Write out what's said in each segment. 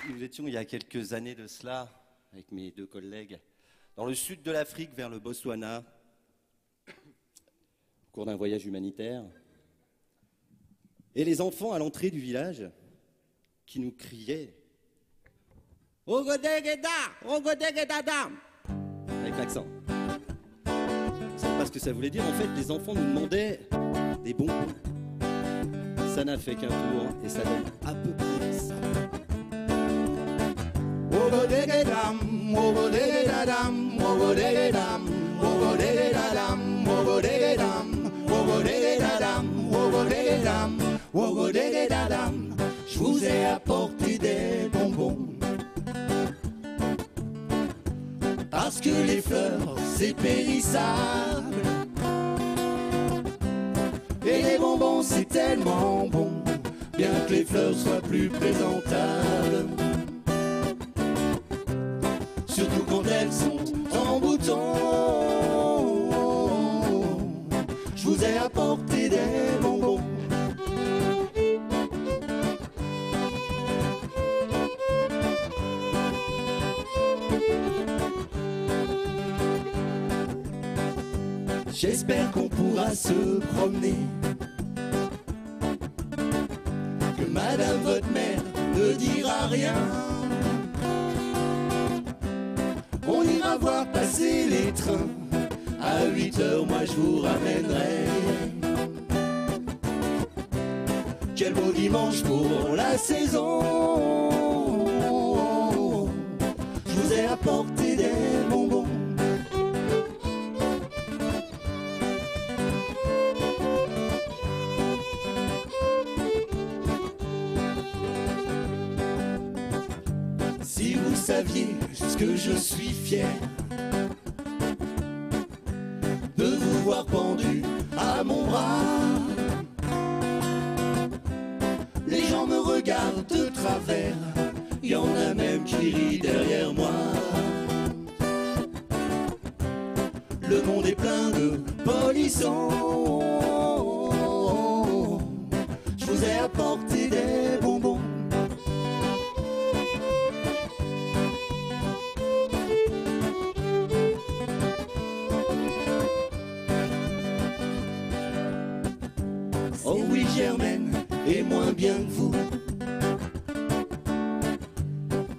Nous étions il y a quelques années de cela, avec mes deux collègues, dans le sud de l'Afrique, vers le Botswana, au cours d'un voyage humanitaire. Et les enfants à l'entrée du village qui nous criaient « Ogodegeda, Ogodegedada » avec l'accent. Vous savez pas ce que ça voulait dire? En fait, les enfants nous demandaient des bonbons. Ça n'a fait qu'un tour et ça donne à peu près ça. Ogodegedam, Ogodegedadam, Ogodegedam, Ogodegedadam, Ogodegedam, Ogodegedadam, Ogodegedam, Ogodegedadam. Je vous ai apporté des bonbons. Parce que les fleurs, c'est périssable. Et les bonbons, c'est tellement bon, bien que les fleurs soient plus présentables. Surtout quand elles sont en bouton. Je vous ai apporté des bonbons. J'espère qu'on pourra se promener, que madame votre mère ne dira rien. On ira voir passer les trains, à 8 heures moi je vous ramènerai. Quel beau dimanche pour la saison. Je vous ai apporté des bonbons. Si vous saviez ce que je suis fier de vous voir pendu à mon bras. Les gens me regardent de travers, y en a même qui rient derrière moi. Le monde est plein de polissons. Je vous ai apporté des bonbons. Oh oui, Germaine est moins bien que vous.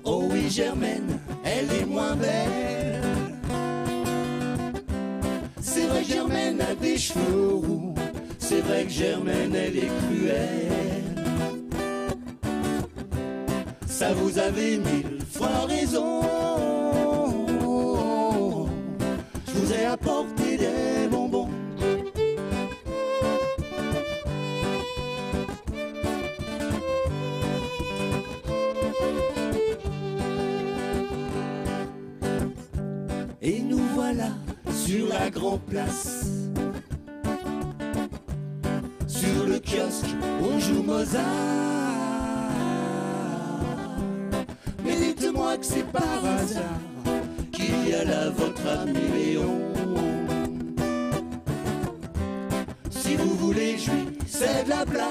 Oh oui, Germaine, elle est moins belle. C'est vrai que Germaine a des cheveux roux. C'est vrai que Germaine, elle est cruelle. Ça vous avez 1000 fois raison. Je vous ai apporté des bonbons. Et nous voilà sur la grande place. Sur le kiosque, on joue Mozart. Mais dites-moi que c'est par hasard qu'il y a là votre ami Léon. Si vous voulez, je lui cède la place.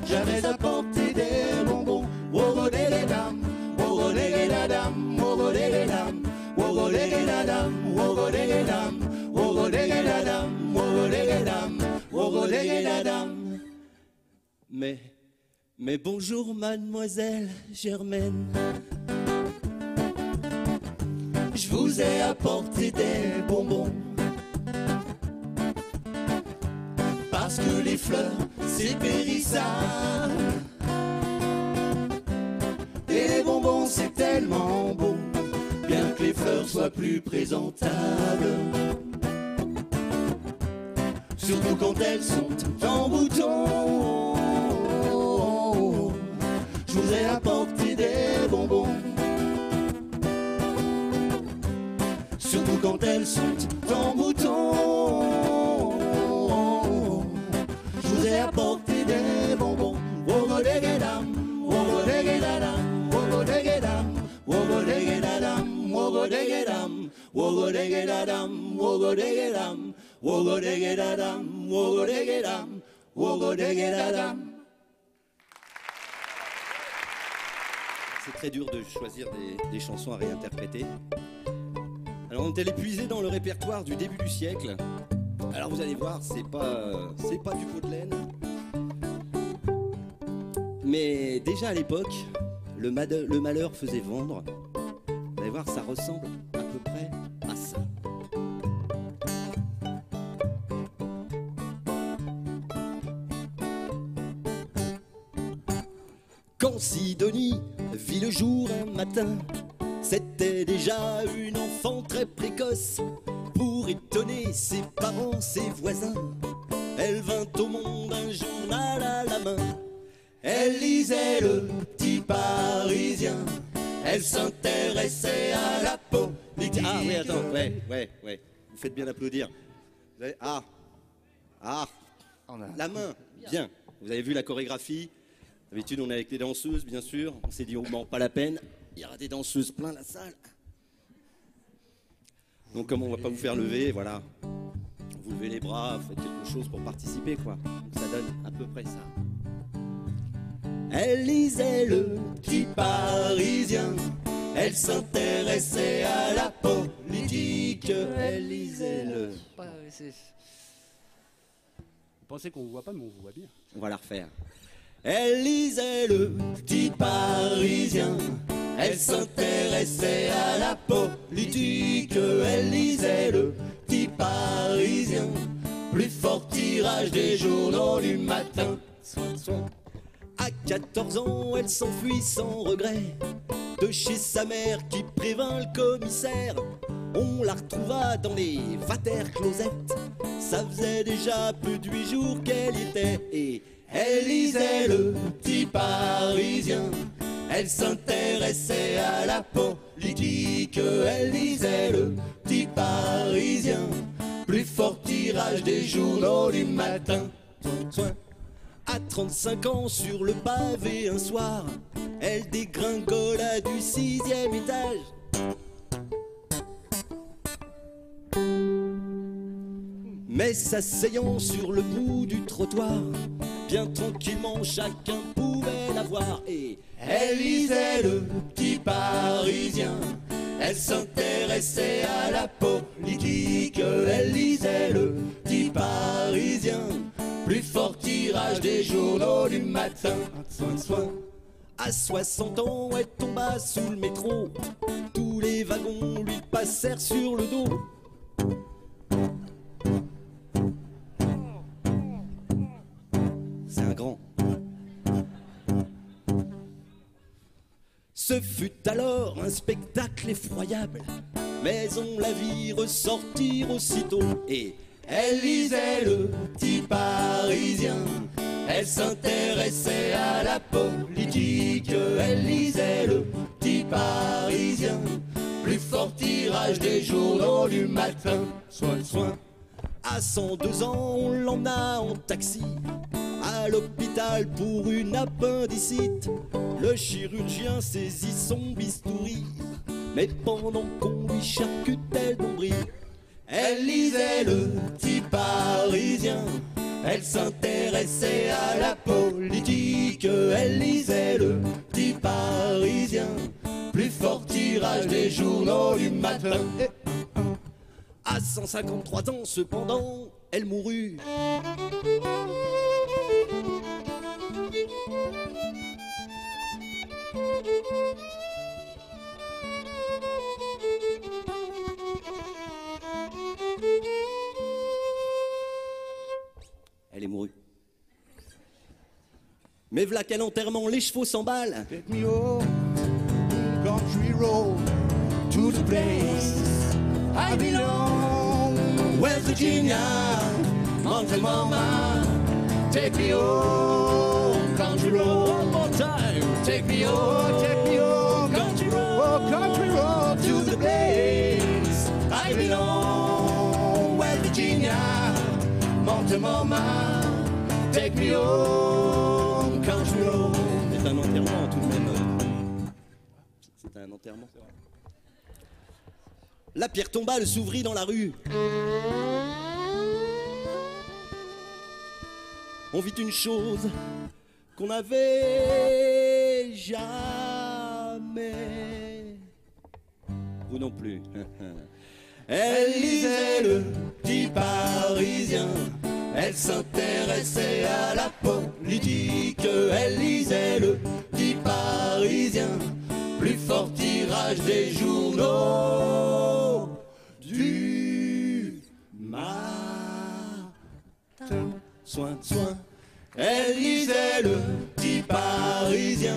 J'avais apporté des bonbons. Wogodegedam, wogodegedadam, wogodegedam, wogodegedadam, wogodegedam, wogodegedadam, wogodegedam, wogodegedadam. Mais bonjour mademoiselle Germaine. Je vous ai apporté des bonbons. Parce que les fleurs, c'est périssable. Et les bonbons, c'est tellement bon, bien que les fleurs soient plus présentables. Surtout quand elles sont en bouton. Je vous ai apporté des bonbons. Surtout quand elles sont en bouton. Je vous ai apporté des bonbons. Wogodegedam, wogodegedadam, wogodegedam, wogodegedadam, wogodegedam, wogodegedadam, wogodegedam, wogodegedadam, wogodegedam, wogodegedadam. C'est très dur de choisir des chansons à réinterpréter. Alors on est allé puiser dans le répertoire du début du siècle. Alors vous allez voir, c'est pas du pot de laine. Mais déjà à l'époque, le malheur faisait vendre. Vous allez voir, ça ressemble à peu près à ça. Quand Sidonie vit le jour un matin, c'était déjà une enfant très précoce. Pour étonner ses parents, ses voisins, elle vint au monde un journal à la main. Elle lisait le Petit Parisien, elle s'intéressait à la politique. Ah oui, attends, ouais. Vous faites bien applaudir. Vous avez... la main, bien. Vous avez vu la chorégraphie. D'habitude, on est avec les danseuses, bien sûr. On s'est dit, oh, bon, pas la peine. Il y aura des danseuses plein la salle. Donc, comme on va pas vous faire lever, voilà. Vous levez les bras, faites quelque chose pour participer, quoi. Donc, ça donne à peu près ça. Elle lisait le Petit Parisien, elle s'intéressait à la politique, elle lisait le... Vous pensez qu'on ne voit pas, mais on vous voit bien. On va la refaire. Elle lisait le Petit Parisien, elle s'intéressait à la politique, elle lisait le Petit Parisien, plus fort tirage des journaux du matin. À 14 ans, elle s'enfuit sans regret de chez sa mère qui prévint le commissaire. On la retrouva dans les water-closettes. Ça faisait déjà plus de 8 jours qu'elle y était. Et elle lisait le Petit Parisien. Elle s'intéressait à la politique. Elle lisait le Petit Parisien. Plus fort tirage des journaux du matin. À 35 ans sur le pavé un soir, elle dégringola du 6e étage. Mais s'asseyant sur le bout du trottoir, bien tranquillement chacun pouvait la voir. Et elle lisait le Petit Parisien, elle s'intéressait à la politique. Elle lisait le Petit Parisien, plus fort tirage des journaux du matin. À 60 ans, elle tomba sous le métro. Tous les wagons lui passèrent sur le dos. C'est un grand. Ce fut alors un spectacle effroyable, mais on la vit ressortir aussitôt. Et elle lisait le Petit Parisien, elle s'intéressait à la politique. Elle lisait le Petit Parisien, plus fort tirage des journaux du matin. Soin. À 102 ans, on l'emmena en taxi à l'hôpital pour une appendicite. Le chirurgien saisit son bistouri, mais pendant qu'on lui charcutait le nombril, elle lisait le Petit Parisien, elle s'intéressait à la politique. Elle lisait le Petit Parisien, plus fort tirage des journaux du matin. À 153 ans cependant, elle mourut. Elle est mourue. Mais v'là quel enterrement, les chevaux s'emballent. Take me home, country road, to the place I belong. West Virginia, Mountain Mama. Take me home, country road. One more time. Take me home, country road, to the place I belong. West Virginia, Mountain Mama. Take me home, country road. C'est un enterrement tout de même. C'est un enterrement. La pierre tombale s'ouvrit dans la rue. On vit une chose qu'on n'avait jamais jamais. Vous non plus. Elle lisait le petit Parisien, elle s'intéressait à la politique. Elle lisait le petit Parisien, plus fort tirage des journaux du matin. Soin, soin. Elle lisait le petit Parisien,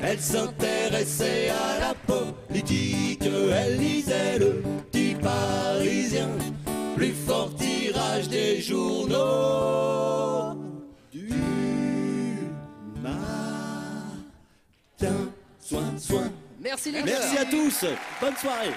elle s'intéressait à la politique. Elle lisait le petit Parisien, plus fort tirage des journaux du matin. Soin, soin. Merci les Merci à tous. Bonne soirée.